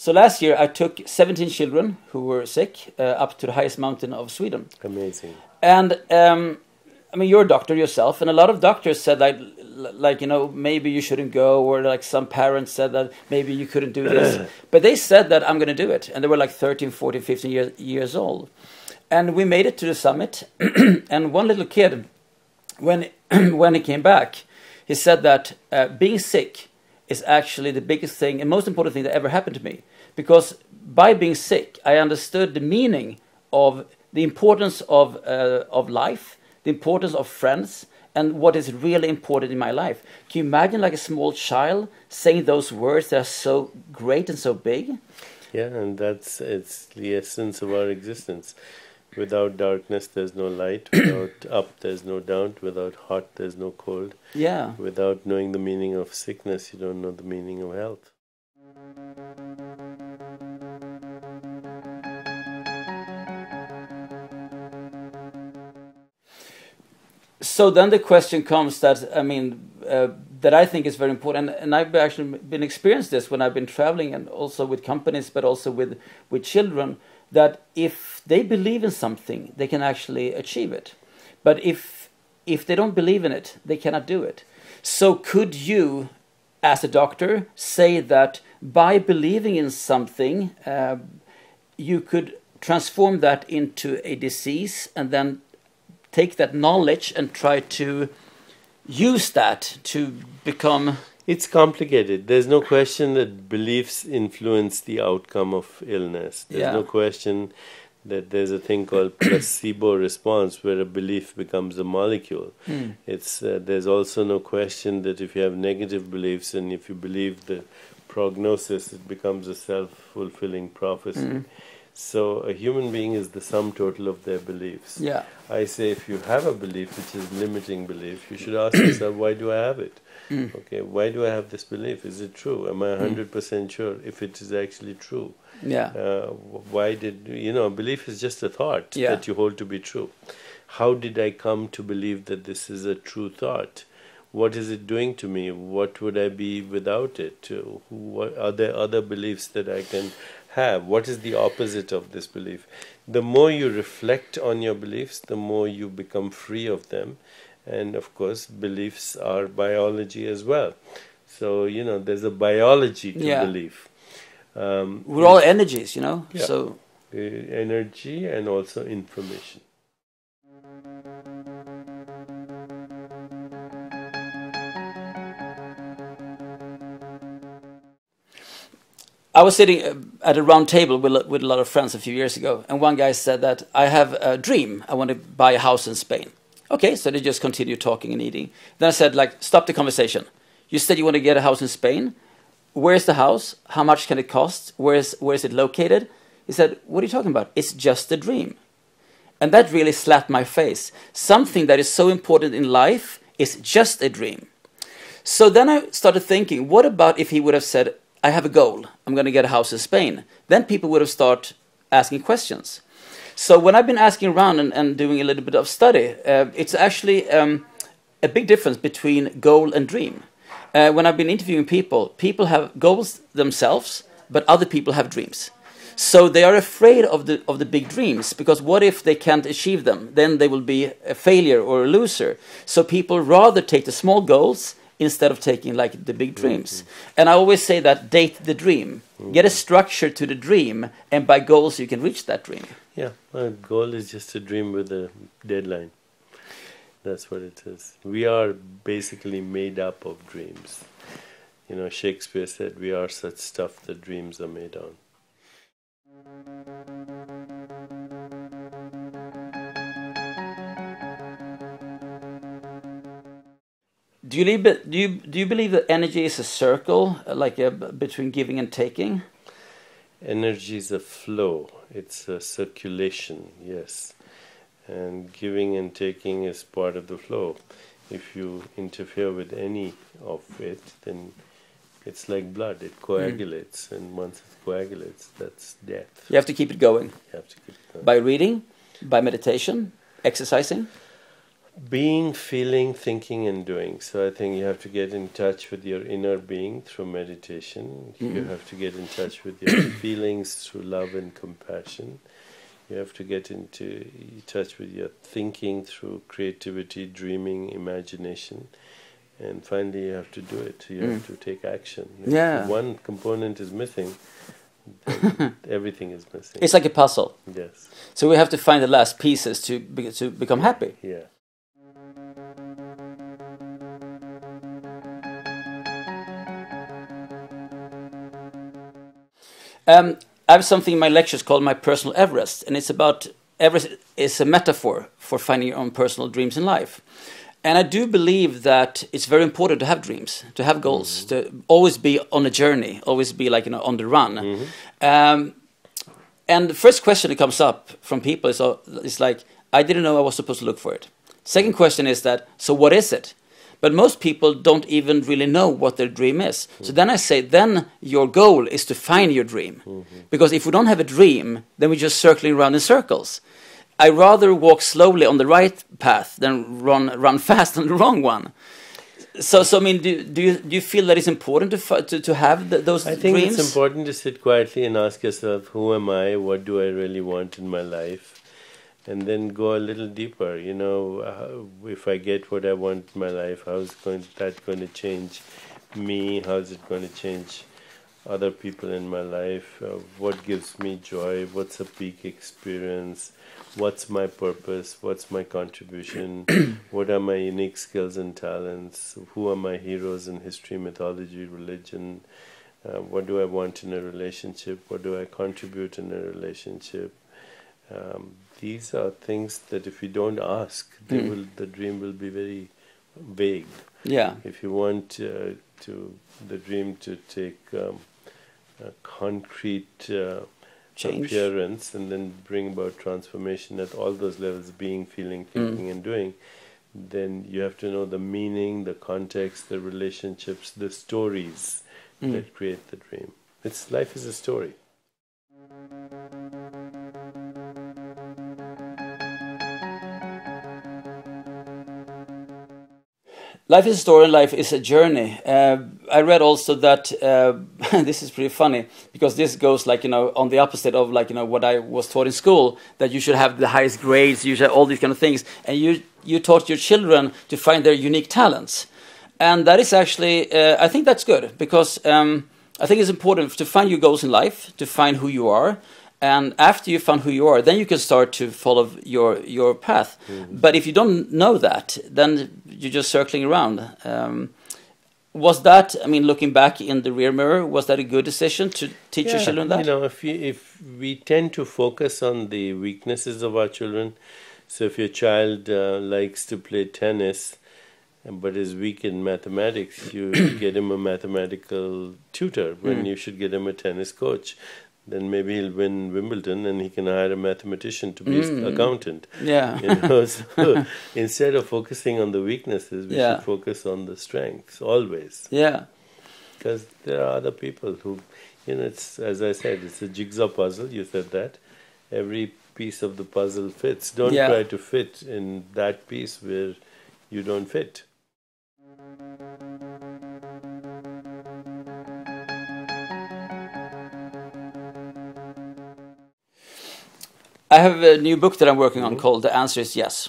So last year I took 17 children who were sick up to the highest mountain of Sweden. Amazing. And I mean, you're a doctor yourself, and a lot of doctors said like, you know, maybe you shouldn't go, or like some parents said that maybe you couldn't do this. But they said that I'm going to do it. And they were like 13, 14, 15 years old. And we made it to the summit. And one little kid, when he came back, he said that being sick is actually the biggest thing and most important thing that ever happened to me. Because by being sick, I understood the meaning of the importance of life, the importance of friends, and what is really important in my life. Can you imagine like a small child saying those words that are so great and so big? Yeah, and it's the essence of our existence. Without darkness, there's no light. Without up, there's no down. Without hot, there's no cold. Yeah. Without knowing the meaning of sickness, you don't know the meaning of health. So then the question comes that, I mean, that I think is very important, and I've actually been experienced this when I've been traveling and also with companies, but also with children, that if they believe in something, they can actually achieve it. But if they don't believe in it, they cannot do it. So could you, as a doctor, say that by believing in something, you could transform that into a disease and then take that knowledge and try to use that to become... It's complicated. There's no question that beliefs influence the outcome of illness. There's no question that there's a thing called placebo response where a belief becomes a molecule. There's also no question that if you have negative beliefs and if you believe the prognosis, it becomes a self-fulfilling prophecy. So a human being is the sum total of their beliefs. Yeah. I say if you have a belief which is limiting belief, you should ask yourself, why do I have it? Okay, why do I have this belief? Is it true? Am I 100% sure if it is actually true? Yeah. Why did, belief is just a thought that you hold to be true. How did I come to believe that this is a true thought? What is it doing to me? What would I be without it? What are there other beliefs that I can have? What is the opposite of this belief? The more you reflect on your beliefs, the more you become free of them. And of course, beliefs are biology as well. So, there's a biology to belief. We're all energies, Yeah. So energy and also information. I was sitting at a round table with a lot of friends a few years ago, and one guy said that I have a dream. I want to buy a house in Spain. Okay, so they just continue talking and eating. Then I said, stop the conversation. You said you want to get a house in Spain. Where's the house? How much can it cost? Where is it located? He said, what are you talking about? It's just a dream. And that really slapped my face. Something that is so important in life is just a dream. So then I started thinking, what about if he would have said, I have a goal. I'm going to get a house in Spain. Then people would have started asking questions. So when I've been asking around and doing a little bit of study, it's actually a big difference between goal and dream. When I've been interviewing people, people have goals themselves, but other people have dreams. So they are afraid of the big dreams, because what if they can't achieve them? Then they will be a failure or a loser. So people rather take the small goals instead of taking the big dreams. And I always say that date the dream. Get a structure to the dream, and by goals you can reach that dream. Yeah, a goal is just a dream with a deadline. That's what it is. We are basically made up of dreams. Shakespeare said, we are such stuff that dreams are made on. Do you believe that energy is a circle, between giving and taking? Energy is a flow. It's a circulation, yes. And giving and taking is part of the flow. If you interfere with any of it, then it's like blood. It coagulates, and once it coagulates, that's death. You have to keep it going. You have to keep it going. By reading, by meditation, exercising? Being, feeling, thinking, and doing. So I think you have to get in touch with your inner being through meditation. You have to get in touch with your feelings through love and compassion. You have to get into touch with your thinking through creativity, dreaming, imagination. And finally, you have to do it. You have to take action. If one component is missing, then everything is missing. It's like a puzzle. Yes. So we have to find the last pieces to become happy. Yeah. I have something in my lectures called my personal Everest, and it's about Everest is a metaphor for finding your own personal dreams in life. And I do believe that it's very important to have dreams, to have goals, to always be on a journey, always be like, on the run. And the first question that comes up from people is like, I didn't know I was supposed to look for it. Second question is that, so what is it? But most people don't even really know what their dream is. So then I say, then your goal is to find your dream. Because if we don't have a dream, then we're just circling around in circles. I rather walk slowly on the right path than run fast on the wrong one. So I mean, do you feel that it's important to have those dreams? I think it's important to sit quietly and ask yourself, who am I? What do I really want in my life? And then go a little deeper. If I get what I want in my life, how is that going to change me? How is it going to change other people in my life? What gives me joy? What's a peak experience? What's my purpose? What's my contribution? What are my unique skills and talents? Who are my heroes in history, mythology, religion? What do I want in a relationship? What do I contribute in a relationship? These are things that if you don't ask, the dream will be very vague. Yeah. If you want the dream to take a concrete appearance and then bring about transformation at all those levels, being, feeling, thinking, and doing, then you have to know the meaning, the context, the relationships, the stories that create the dream. Life is a story. Life is a story and life is a journey. I read also that, this is pretty funny, because this goes on the opposite of what I was taught in school, that you should have the highest grades, you should have all these kind of things. And you taught your children to find their unique talents. And that is actually, I think that's good, because I think it's important to find your goals in life, to find who you are. And after you found who you are, then you can start to follow your path. But if you don't know that, then you're just circling around. Was that, looking back in the rear mirror, was that a good decision to teach your children that? If we tend to focus on the weaknesses of our children, so if your child likes to play tennis, but is weak in mathematics, you get him a mathematical tutor when you should get him a tennis coach. Then maybe he'll win Wimbledon and he can hire a mathematician to be his accountant. Yeah. So instead of focusing on the weaknesses, we should focus on the strengths always. Yeah. Because there are other people who, it's, as I said, it's a jigsaw puzzle. You said that. Every piece of the puzzle fits. Don't try to fit in that piece where you don't fit. I have a new book that I'm working on called The Answer is Yes.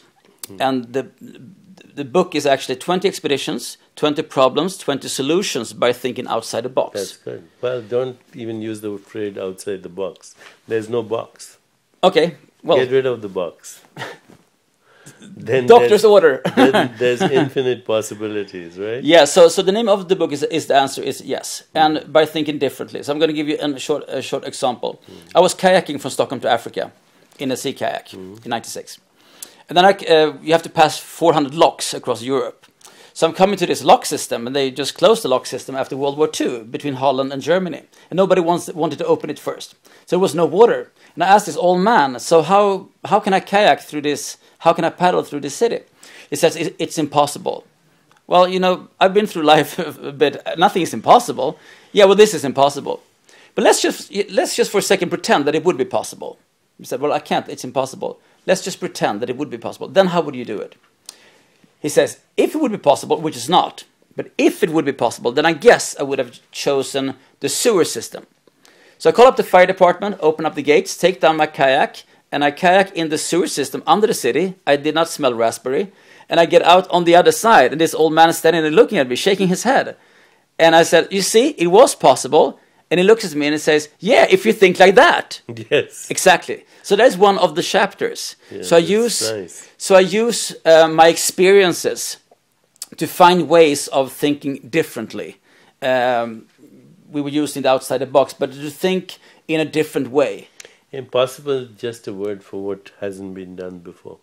And the book is actually 20 expeditions, 20 problems, 20 solutions by thinking outside the box. That's good. Well, don't even use the phrase outside the box. There's no box. Okay. Well, get rid of the box. Then doctor's order. Then there's infinite possibilities, right? Yeah, so the name of the book is The Answer is Yes, and by thinking differently. So I'm going to give you a short example. I was kayaking from Stockholm to Africa in a sea kayak in '96. And then you have to pass 400 locks across Europe. So I'm coming to this lock system, and they just closed the lock system after World War II between Holland and Germany. And nobody wanted to open it first. So there was no water. And I asked this old man, so how can I kayak through this? How can I paddle through this city? He says, it's impossible. Well, I've been through life a bit. Nothing is impossible. Yeah, well, this is impossible. But let's just for a second pretend that it would be possible. He said, well, I can't. It's impossible. Let's just pretend that it would be possible. Then how would you do it? he says, if it would be possible, which is not, but if it would be possible, then I guess I would have chosen the sewer system. So I call up the fire department, open up the gates, take down my kayak, and I kayak in the sewer system under the city. I did not smell raspberry. And I get out on the other side, and this old man is standing there looking at me, shaking his head. And I said, you see, it was possible. And he looks at me and he says, yeah, if you think like that. Yes. Exactly. So that's one of the chapters. Yeah, so I use my experiences to find ways of thinking differently. We were using the outside the box, but to think in a different way. Impossible is just a word for what hasn't been done before.